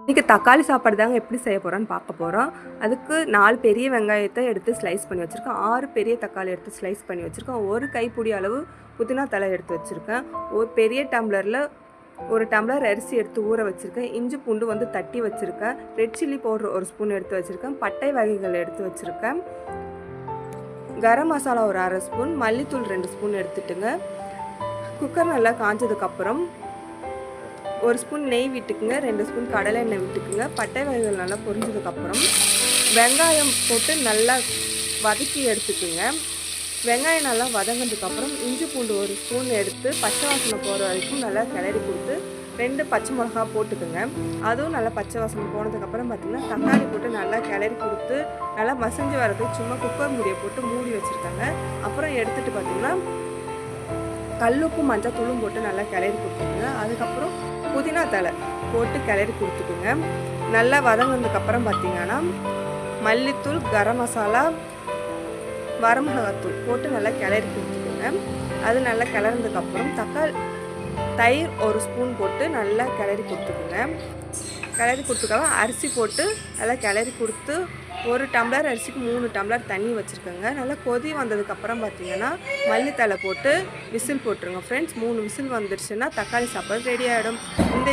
இன்றைக்கி தக்காளி சாப்பாடு தாங்க எப்படி செய்ய போகிறோன்னு பார்க்க போகிறோம். அதுக்கு 4 பெரிய வெங்காயத்தை எடுத்து ஸ்லைஸ் பண்ணி வச்சுருக்கேன், 6 பெரிய தக்காளி எடுத்து ஸ்லைஸ் பண்ணி வச்சுருக்கேன், ஒரு கைப்பிடி அளவு புதினா தழை எடுத்து வச்சுருக்கேன், ஒரு பெரிய டம்ளரில் 1 டம்ளர் அரிசி எடுத்து ஊற வச்சுருக்கேன், இஞ்சி பூண்டு வந்து தட்டி வச்சுருக்கேன், ரெட் சில்லி பவுட்ரு 1 ஸ்பூன் எடுத்து வச்சுருக்கேன், பட்டை வகைகள் எடுத்து வச்சுருக்கேன், கரம் மசாலா ஒரு 1/2 ஸ்பூன், மல்லித்தூள் 2 ஸ்பூன் எடுத்துட்டுங்க. குக்கர் நல்லா காஞ்சதுக்கப்புறம் 1 ஸ்பூன் நெய் விட்டுக்குங்க, 2 ஸ்பூன் கடலை எண்ணெய் விட்டுக்குங்க. பட்டை வகைகள் நல்லா பொரிஞ்சதுக்கப்புறம் வெங்காயம் போட்டு நல்லா வதக்கி எடுத்துக்குங்க. வெங்காயம் நல்லா வதங்கினதுக்கப்புறம் இஞ்சி பூண்டு 1 ஸ்பூன் எடுத்து பச்சை வாசனை போகிற வரைக்கும் நல்லா கிளறி கொடுத்து 2 பச்சை மிளகா போட்டுக்குங்க. அதுவும் நல்லா பச்சை வாசனை போனதுக்கப்புறம் பார்த்திங்கன்னா தக்காளி போட்டு நல்லா கிளறி கொடுத்து நல்லா மசிஞ்சு வரதுக்கு சும்மா குக்கர் மூடியை போட்டு மூடி வச்சுருக்காங்க. அப்புறம் எடுத்துகிட்டு பார்த்திங்கன்னா கல்லுப்பு மஞ்சத்தூளும் போட்டு நல்லா கிளறி கொடுத்துக்குங்க. அதுக்கப்புறம் புதினா தழை போட்டு கிளறி கொடுத்துக்குங்க. நல்லா வதங்கினதுக்கப்புறம் பார்த்திங்கன்னா மல்லித்தூள், கரம் மசாலா, வரமிளகாத்தூள் போட்டு நல்லா கிளறி கொடுத்துக்குங்க. அது நல்லா கிளறினதுக்கப்புறம் தயிர் 1 ஸ்பூன் போட்டு நல்லா கிளறி கொடுத்துக்குங்க. கிளறி கொடுத்துக்கலாம் அரிசி போட்டு நல்லா கிளறி கொடுத்து 1 டம்ளர் அரிசிக்கு 3 டம்ளர் தண்ணி வச்சுருக்கேங்க. நல்லா கொதி வந்ததுக்கப்புறம் பார்த்திங்கன்னா மல்லித்தழை போட்டு விசில் போட்டுருங்க ஃப்ரெண்ட்ஸ். 3 விசில் வந்துடுச்சுன்னா தக்காளி சாப்பாடு ரெடி ஆகிடும். இந்த